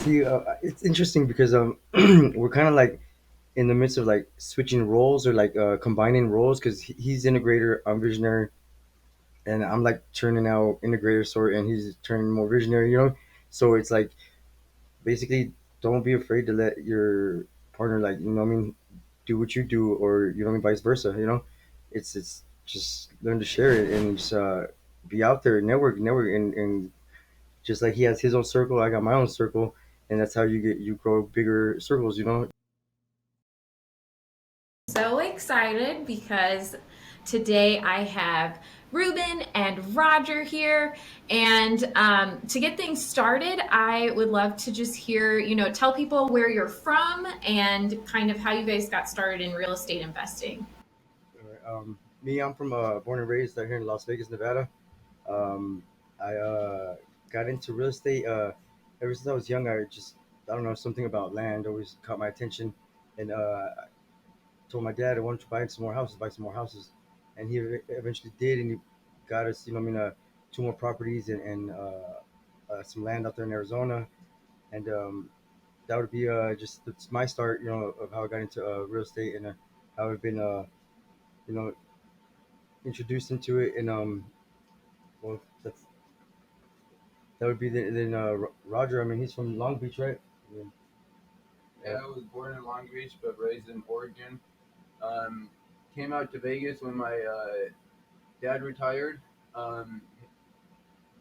See, it's interesting because we're kind of like in the midst of like switching roles or like combining roles because he's integrator, I'm visionary, and I'm like turning out integrator sort, and he's turning more visionary. So it's like basically don't be afraid to let your partner like what I mean do what you do, or I mean vice versa. It's just learn to share it and just be out there, network, and just like he has his own circle, I got my own circle, and that's how you grow bigger circles. So excited because today I have Ruben and Roger here. And to get things started, I would love to just hear, tell people where you're from and kind of how you guys got started in real estate investing. Alright, me, I'm from born and raised out here in Las Vegas, Nevada. I got into real estate ever since I was young. I don't know, something about land always caught my attention, and I told my dad I wanted to buy some more houses, and he eventually did, and he got us, two more properties and some land out there in Arizona, and that would be just that's my start, of how I got into real estate and how I've been, you know, introduced into it, and well, that would be then Roger. I mean, he's from Long Beach, right? Yeah. Yeah, I was born in Long Beach but raised in Oregon. Um, Came out to Vegas when my dad retired. Um,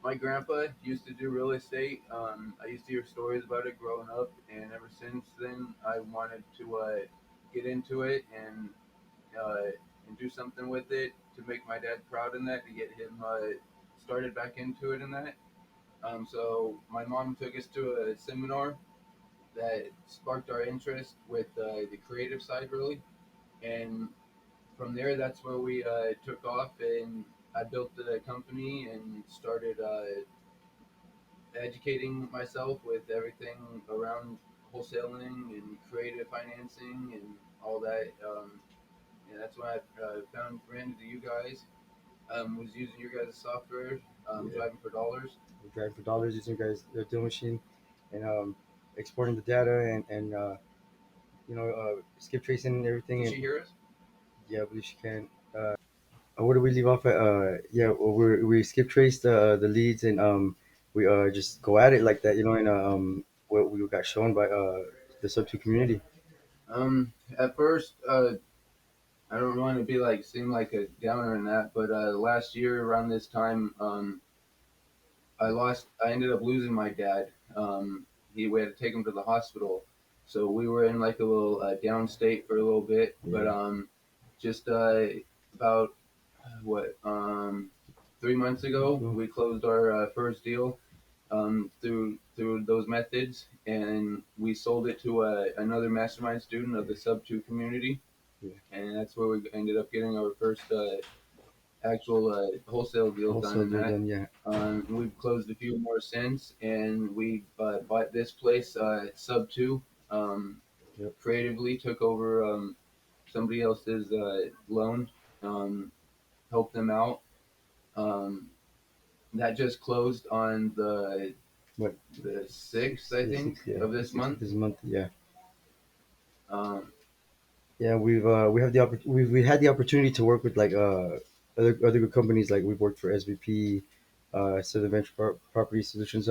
my grandpa used to do real estate. I used to hear stories about it growing up, and ever since then, I wanted to get into it uh, and do something with it to make my dad proud in that, to get him started back into it in that. So my mom took us to a seminar that sparked our interest with the creative side, really. And from there, that's where we took off, and I built the company and started educating myself with everything around wholesaling and creative financing and all that. And that's when I ran into you guys. Was using your guys' software, Yeah. driving for dollars. We drive for dollars using guys the deal machine, and exporting the data and skip tracing and everything. Can And she hear us? yeah, I believe she can. Where do we leave off at? Yeah, well, we skip traced the leads, and we just go at it like that, and what we got shown by the sub two community. At first, I don't want to be like seem like a downer in that, but last year around this time, I ended up losing my dad. We had to take him to the hospital, so we were in like a little down state for a little bit. But Yeah. just about what 3 months ago, Well, we closed our first deal through those methods, and we sold it to another mastermind student of the sub two community, yeah. and that's where we ended up getting our first actual wholesale deal done Wholesale in deal that. done. Yeah. We've closed a few more since, and we bought this place sub two. Um, Yep. Creatively took over somebody else's loan, helped them out. Um, that just closed on What? the sixth, Six. I The think, six. Yeah. of The this sixth month. of this month. Yeah. Um, Yeah. We had the opportunity to work with like other good companies. Like we've worked for SVP, Southern Venture Property Solutions.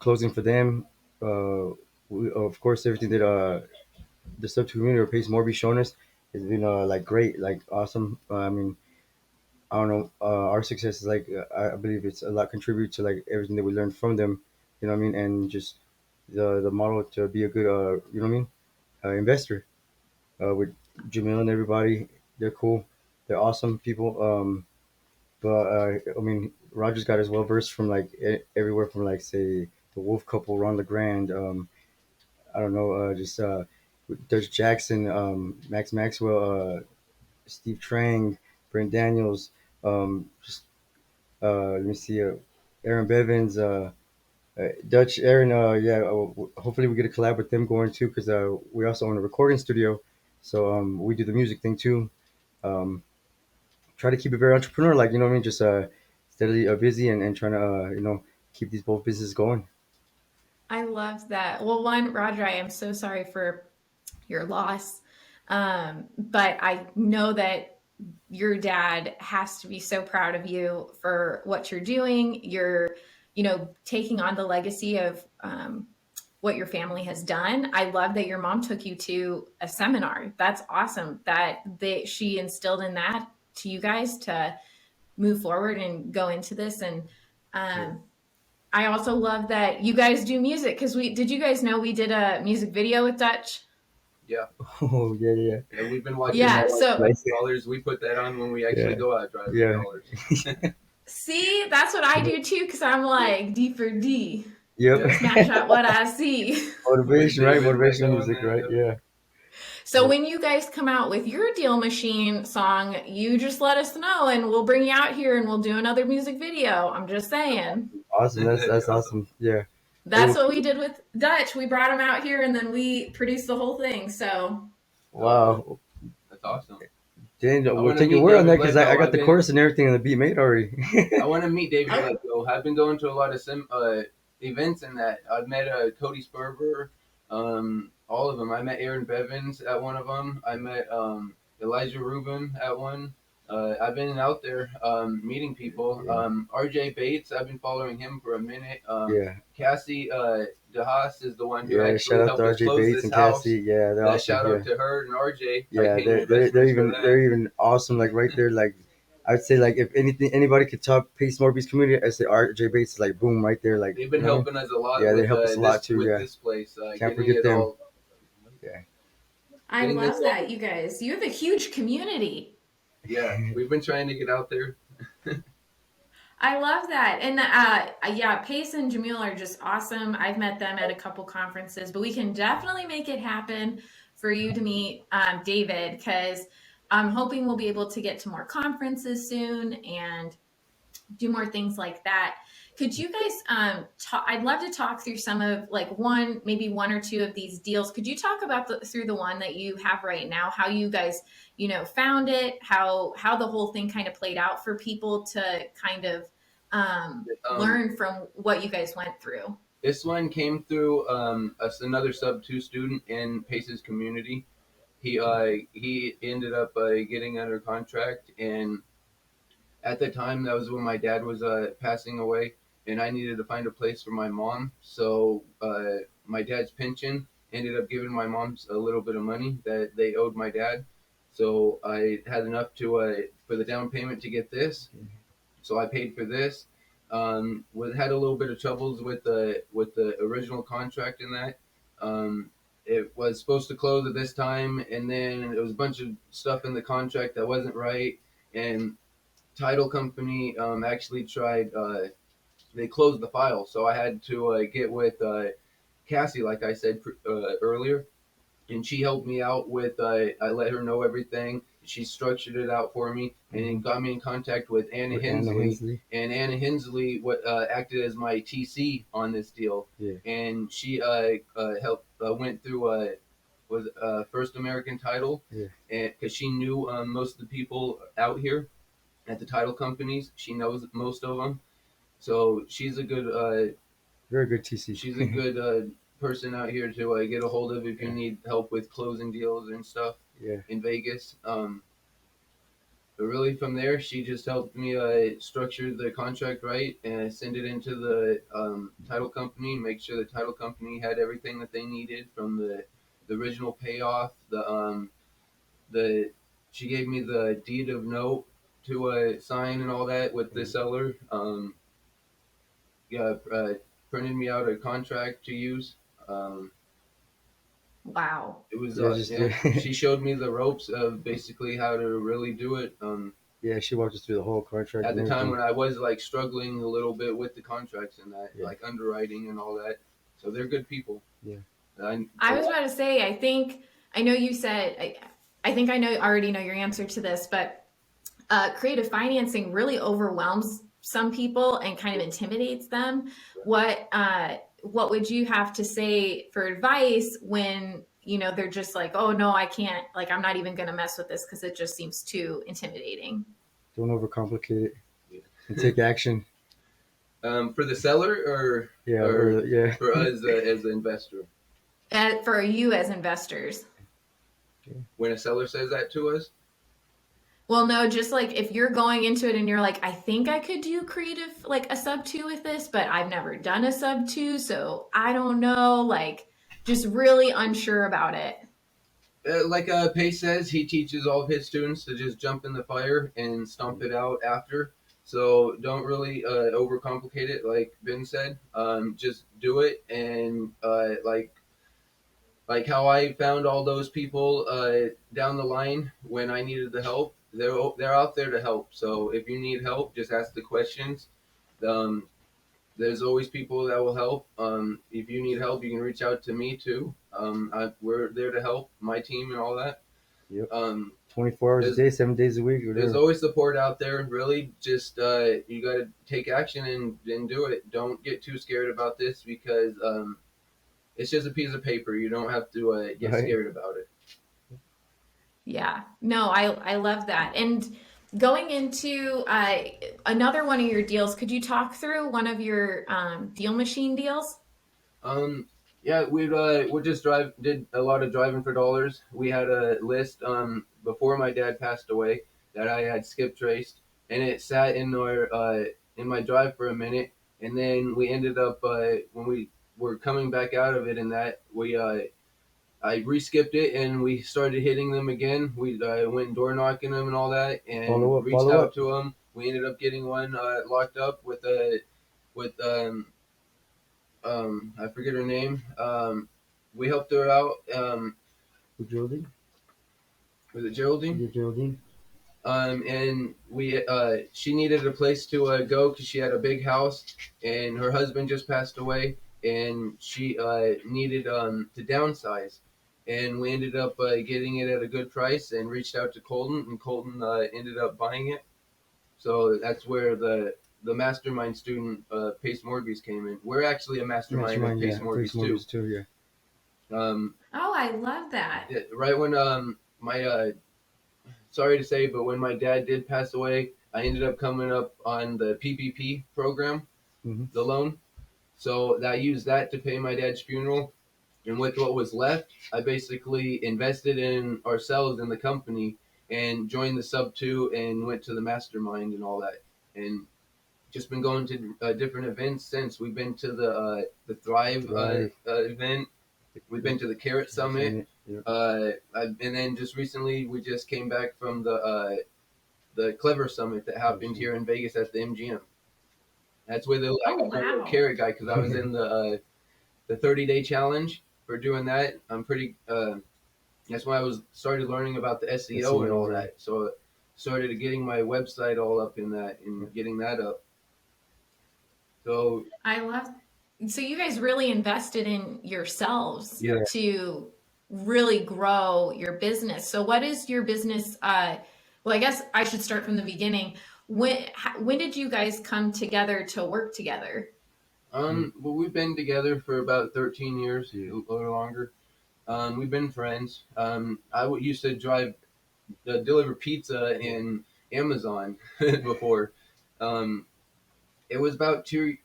Closing for them. Of course, everything that the sub community or Pace Morby shown us has been like great, like awesome. I mean, I don't know. Our success is like I believe it's a lot contribute to like everything that we learned from them. You know what I mean? And just the model to be a good investor with Jamil and everybody. They're cool. They're awesome people. But I mean, Roger's got his well versed from like everywhere from like say the Wolf Couple, Ron LeGrand. I don't know, just Dutch Jackson, Max Maxwell, Steve Trang, Brent Daniels, just let me see, Aaron Bevins, Dutch Aaron. Yeah, hopefully we get a collab with them going too, because we also own a recording studio, so we do the music thing too. Um, Try to keep it very entrepreneur, like what I mean, just steadily busy and trying to keep these both businesses going. I love that. Well, one, Roger, I am so sorry for your loss. But I know that your dad has to be so proud of you for what you're doing. You're, taking on the legacy of what your family has done. I love that your mom took you to a seminar. That's awesome that she instilled in that to you guys to move forward and go into this. And Yeah. um, I also love that you guys do music because did you guys know we did a music video with Dutch? Yeah, Oh yeah, yeah. yeah. We've been watching Yeah. that like So Nice. dollars. We put that on when we actually Yeah, go out driving for yeah, dollars. see, that's what I do too because I'm like D for D. yep. Yeah, Smash out what I see. with Motivation, right? David like Motivational going music, there. right? Yep. Yeah, So yeah. when you guys come out with your Deal Machine song, you just let us know and we'll bring you out here and we'll do another music video. I'm just saying. Awesome. That'd be That's awesome. awesome. Yeah. Hey, That's what we did with Dutch. We brought him out here and then we produced the whole thing. So Oh, cool. wow. That's awesome. Dang, I we'll want to take your meet word on that David because I Lego. got the chorus and everything and the beat made already. I want to meet David okay. Lego. I've been going to a lot of events and that. I've met Cody Sperber, all of them. I met Aaron Bevins at one of them. I met Elijah Ruben at one. I've been out there meeting people. Yeah. RJ Bates, I've been following him for a minute. Yeah. Cassie DeHaas is the one who Yeah. Shout actually out to helped us RJ close Bates this and house. Cassie. Yeah, they're That awesome. shout Yeah. out to her and RJ. I Yeah, paid investments for that. they're even awesome. Like right there, like I'd say, like if anything, anybody could top Pace Morby's community, I say RJ Bates is like boom right there. Like They've been you know what I mean? helping us a lot Yeah, they with help us a lot too. Yeah, this place, can't getting forget it them. all, Yeah, I getting this love all. that, you guys. You have a huge community. Yeah, we've been trying to get out there. I love that. And yeah, Pace and Jamil are just awesome. I've met them at a couple conferences, but we can definitely make it happen for you to meet David because I'm hoping we'll be able to get to more conferences soon and do more things like that. Could you guys talk, I'd love to talk through some of like maybe one or two of these deals. Could you talk about through the one that you have right now, how you guys, found it, how the whole thing kind of played out for people to kind of Um, learn from what you guys went through? this one came through us another sub two student in Pace's community. He ended up getting under contract, and at the time that was when my dad was passing away, and I needed to find a place for my mom. So my dad's pension ended up giving my mom a little bit of money that they owed my dad. So I had enough to for the down payment to get this. So I paid for this. Had a little bit of troubles with the original contract in that. It was supposed to close at this time, and then there was a bunch of stuff in the contract that wasn't right, and title company actually tried. They closed the file, so I had to get with Cassie, like I said earlier, and she helped me out with. I let her know everything. She structured it out for me, and then got me in contact with Anna with Anna Hensley. Hensley. And Anna Hensley acted as my TC on this deal, Yeah. and she helped went through was First American Title, Yeah. and because she knew most of the people out here at the title companies. She knows most of them, so Very good TC. she's a good person out here to get a hold of if you Yeah. need help with closing deals and stuff Yeah. in Vegas. But really, from there, she just helped me structure the contract right and send it into the title company. Make sure the title company had everything that they needed from the original payoff. The she gave me the deed of note to sign and all that with the seller. Yeah, printed me out a contract to use. Um, Wow. it was Yeah. Just yeah. She showed me the ropes of basically how to really do it. yeah. She walked us through the whole contract At and the time everything. when I was like struggling a little bit with the contracts and that, Yeah. like underwriting and all that. So they're good people. Yeah. I was about to say, I know you said, I think I already know your answer to this, but creative financing really overwhelms some people and kind of intimidates them. What would you have to say for advice when they're just like, oh no, I can't, like I'm not even going to mess with this because it just seems too intimidating? Don't overcomplicate it Yeah. and take action. For the seller Yeah, or or yeah. for us as the investor. For you as investors? When a seller says that to us, Well, no, just like if you're going into it and you're like, I think I could do creative, like a sub two with this, but I've never done a sub two, so I don't know, like just really unsure about it. like Pace says, he teaches all of his students to just jump in the fire and stomp it out after. So don't really overcomplicate it, like Ben said. Just do it, and like how I found all those people down the line when I needed the help. They're out there to help. So if you need help, just ask the questions. Um, there's always people that will help. If you need help, you can reach out to me too. We're there to help my team and all that. Yep. Um, 24 hours a there's day, 7 days a week, there's whatever. always support out there. Really, just you got to take action and do it. Don't get too scared about this because it's just a piece of paper. You don't have to get Right. scared about it. Yeah, no, I love that. And going into another one of your deals, could you talk through one of your deal machine deals? Um, yeah, we just did a lot of driving for dollars. We had a list before my dad passed away that I had skip traced, and it sat in my drive for a minute, and then we ended up when we were coming back out of it, and that we I reskipped it, and we started hitting them again. We went door knocking them and all that, and Follow up, reached follow out up. to them. We ended up getting one locked up with I forget her name. We helped her out. With Geraldine? Was it Geraldine? Yeah, Geraldine. And we she needed a place to go because she had a big house, and her husband just passed away, and she needed to downsize. And we ended up getting it at a good price, and reached out to Colton, and Colton ended up buying it. So that's where the mastermind student Pace Mortgage came in. We're actually a mastermind of Mastermind, Pace yeah. Face Mortgage too. mortgage too, yeah. Um, Oh, I love that. right when my sorry to say, but when my dad did pass away, I ended up coming up on the PPP program, Mm-hmm. the loan. So I used that to pay my dad's funeral, and with what was left, I basically invested in ourselves in the company and joined the sub two and went to the mastermind and all that, and just been going to different events since. We've been to the Thrive Drive. event. We've been to the Carrot Summit, Summit. Yep. and then just recently we just came back from the Clever Summit that happened here in Vegas at the MGM. That's where I Oh, got my little wow. carrot guy because I was in the 30-day challenge for doing that. I'm pretty. That's when I was started learning about the SEO and all SEO, yeah. that. So started getting my website all up in that Yeah. and getting that up. So I love. So you guys really invested in yourselves yeah, Yeah. to really grow your business. So what is your business? Well, I guess I should start from the beginning. When did you guys come together to work together? well, we've been together for about 13 years, Yeah. or longer. We've been friends. Used to drive, deliver pizza in Amazon before. Um, it was about 3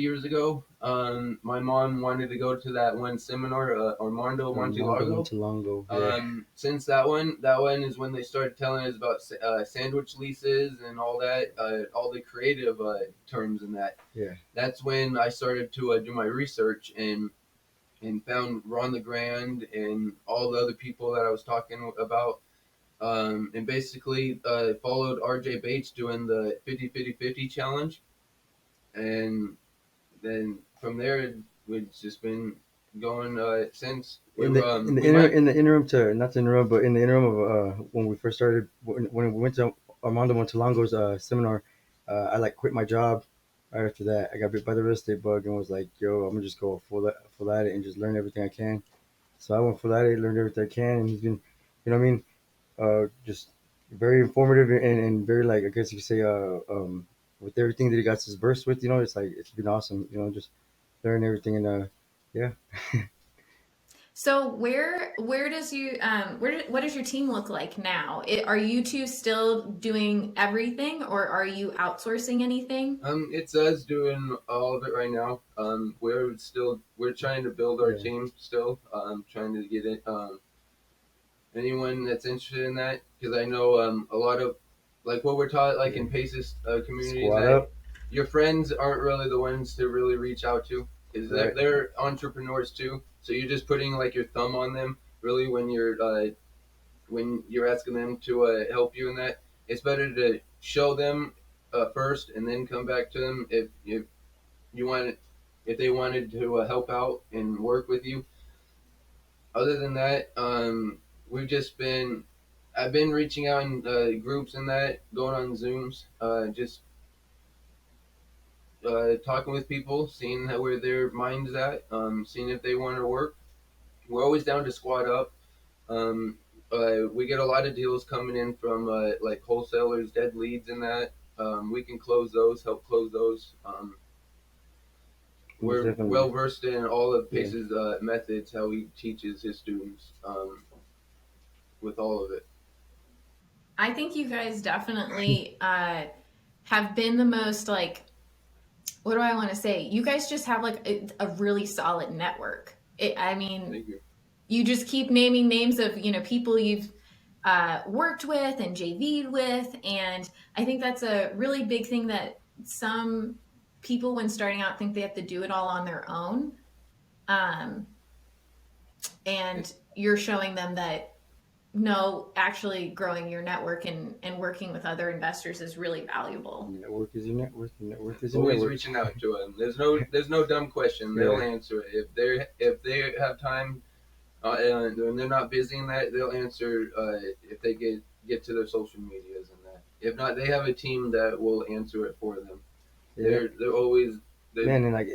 years ago. My mom wanted to go to that one seminar, Armando Armando Montilago. Montalongo, yeah. Since that one is when they started telling us about sandwich leases and all that, all the creative terms and that. Yeah. That's when I started to do my research and found Ron the Grand and all the other people that I was talking about. And basically followed RJ Bates doing the 50-50-50 challenge. And then from there, we've just been going since. In the in the We inter, might. in the interim to not to interrupt, but in the interim of when we first started, when we went to Armando Montalongo's seminar, I like quit my job right after that. I got bit by the real estate bug and was like, "Yo, I'm gonna just go full at it and just learn everything I can." So I went full at it, learned everything I can, and he's been, what I mean, just very informative and very like I guess you could say with everything that he got his verse with, it's like it's been awesome, just learn everything and yeah. So where does you what does your team look like now? Are you two still doing everything, or are you outsourcing anything? It's us doing all of it right now. We're trying to build our Yeah, team still. Trying to get it. Anyone that's interested in that, because I know a lot of like what we're taught like yeah. in Paces communities Squad that up, your friends aren't really the ones to really reach out to, because right? they're entrepreneurs too. So you're just putting like your thumb on them really when you're asking them to help you in that. It's better to show them first and then come back to them if you want if they wanted to help out and work with you. Other than that, we've just been I've been reaching out in groups and that, going on Zooms, just talking with people, seeing where their mind's at, seeing if they want to work. We're always down to squat up. Um, we get a lot of deals coming in from like wholesalers, dead leads, and that. We can close those, help close those. Most We're definitely. well versed in all of Yeah. Pace's methods, how he teaches his students with all of it. I think you guys definitely have been the most like, what do I want to say? You guys just have like a really solid network. I mean, Thank you. you just keep naming names of people you've worked with and JV'd with, and I think that's a really big thing that some people when starting out think they have to do it all on their own, um, and you're showing them that no, actually growing your network and working with other investors is really valuable. Network is your network. Your network is your Always network. reaching out to them. There's no dumb question. They'll Yeah, answer it if they have time and they're not busy in that. They'll answer if they get to their social medias and that. If not, they have a team that will answer it for them. yeah. They're always they Man, and like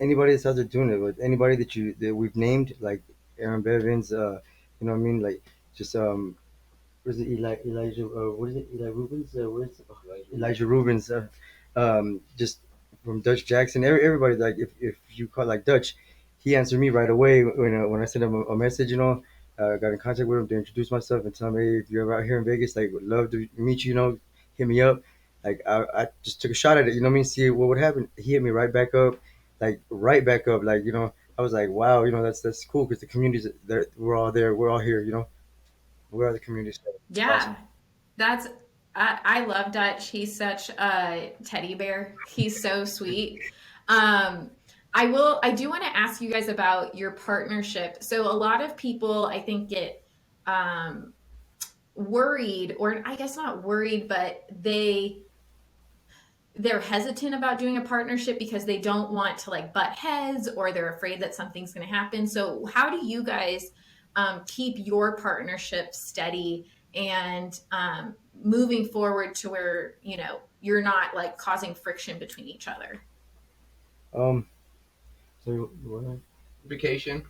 anybody that's out there doing it, with anybody that we've named, like Aaron Bevins, you know what I mean, like just was it Elijah? What is it? Eli Rubens? Where's Elijah. Elijah Rubens? Just from Dutch Jackson. Everybody, like if you call like Dutch, he answered me right away when I sent him a message. Got in contact with him to introduce myself and tell him, hey, if you're ever out here in Vegas, like would love to meet you. Hit me up. Like I just took a shot at it. You know what I mean? See what would happen. He hit me right back up, like right back up. Like I was like, wow. That's cool because the communities there, we're all there. We're all here. We're all the community. So it's Yeah, awesome. that's I love Dutch. He's such a teddy bear. He's so sweet. Um, I do want to ask you guys about your partnership. So a lot of people I think get um, worried, or I guess not worried, but they're hesitant about doing a partnership because they don't want to like butt heads, or they're afraid that something's going to happen. So how do you guys keep your partnership steady and moving forward to where you're not like causing friction between each other? Um, so what? vacation.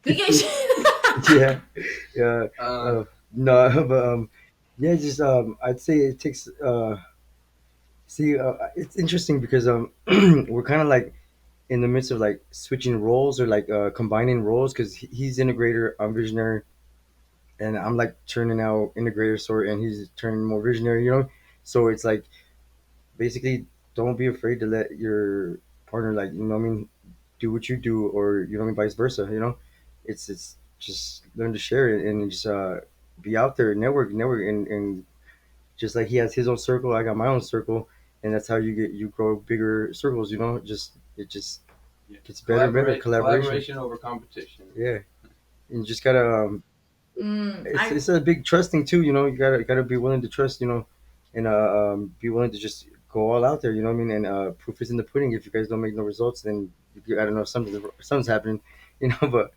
Vacation. Yeah, yeah. uh, Uh, no, but yeah, just I'd say it takes. See, it's interesting because we're kind of like in the midst of like switching roles or like combining roles because he's integrator, I'm visionary, and I'm like turning out integrator sort, and he's turning more visionary. So it's like basically don't be afraid to let your partner like what I mean do what you do, or what I mean vice versa. It's just learn to share it and just be out there, network, and just like he has his own circle, I got my own circle, and that's how you grow bigger circles. Just it just yeah. gets better and better collaboration. Collaboration over competition. Yeah, and you just gotta I it's a big trust thing too. You gotta be willing to trust. And be willing to just go all out there. You know what I mean? And proof is in the pudding. If you guys don't make no results, then you gotta know something's happening. But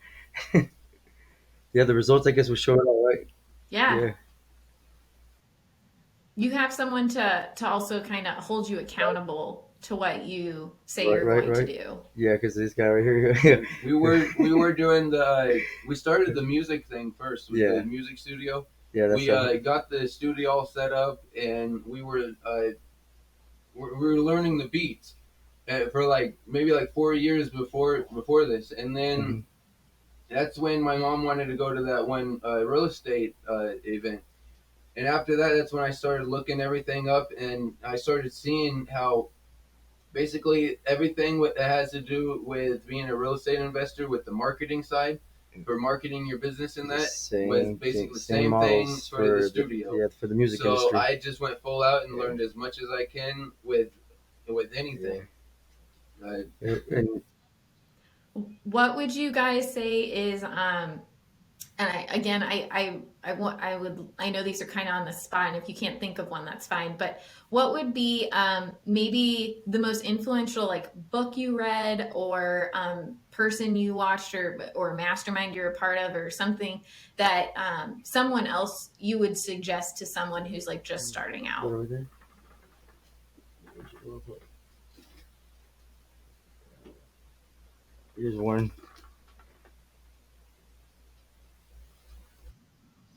yeah, the results I guess will show it all right. Yeah, Yeah, you have someone to also kind of hold you accountable to what you say right, you're right, going to right. do. Yeah, because this guy right here. Yeah, We were doing we started the music thing first with the yeah, music studio. yeah. That's We got the studio all set up, and we were learning the beats for like maybe like 4 years before this, and then hmm That's when my mom wanted to go to that one real estate event. And after that, that's when I started looking everything up, and I started seeing how basically everything that has to do with being a real estate investor with the marketing side for marketing your business in The that was same thing, basically the same same thing models for the for studio. for the music So industry. I just went full out and Yeah, learned as much as I can with yeah. anything. Uh, And What would you guys say is and I would, I know these are kind of on the spot, and if you can't think of one, that's fine. But what would be maybe the most influential like book you read, or person you watched, or mastermind you're a part of, or something that someone else you would suggest to someone who's like just starting what out? over there? Here's one.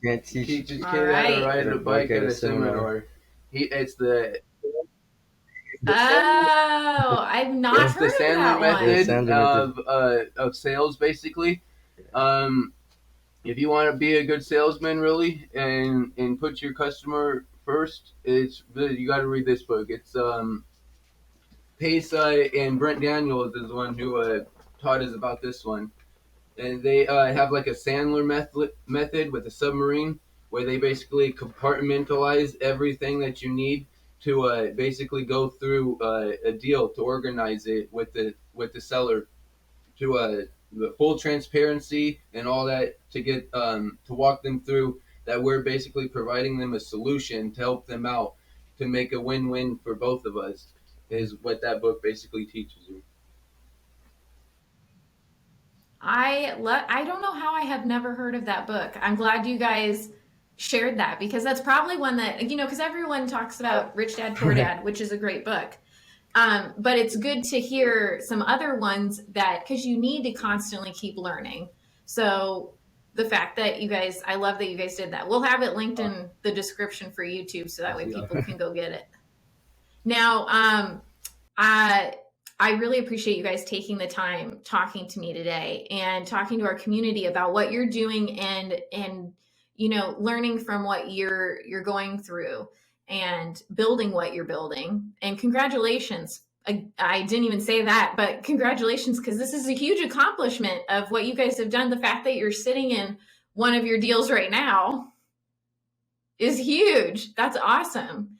Can't teach teaches All kid how to right. at ride a a bike bike at at a a seminar. seminar. It's the Oh, I've not it's the heard of Sandler that Yeah, one. method Sandler method. of sales basically. Um, if you want to be a good salesman really and put your customer first, you got to read this book. It's Pace and Brent Daniels is the one who taught us about this one, and they have like a Sandler method with a submarine where they basically compartmentalize everything that you need to basically go through a deal to organize it with the seller to the full transparency and all that to get to walk them through that we're basically providing them a solution to help them out to make a win-win for both of us is what that book basically teaches you. I don't know how I have never heard of that book. I'm glad you guys shared that, because that's probably one that, because everyone talks about Rich Dad Poor Dad, which is a great book. But it's good to hear some other ones that, because you need to constantly keep learning. So the fact that you guys, I love that you guys did that. We'll have it linked in the description for YouTube so that way Yeah. people can go get it. Now, I I really appreciate you guys taking the time talking to me today and talking to our community about what you're doing, and learning from what you're going through and building what you're building. And congratulations. I didn't even say that, but congratulations, because this is a huge accomplishment of what you guys have done. The fact that you're sitting in one of your deals right now is huge. That's awesome.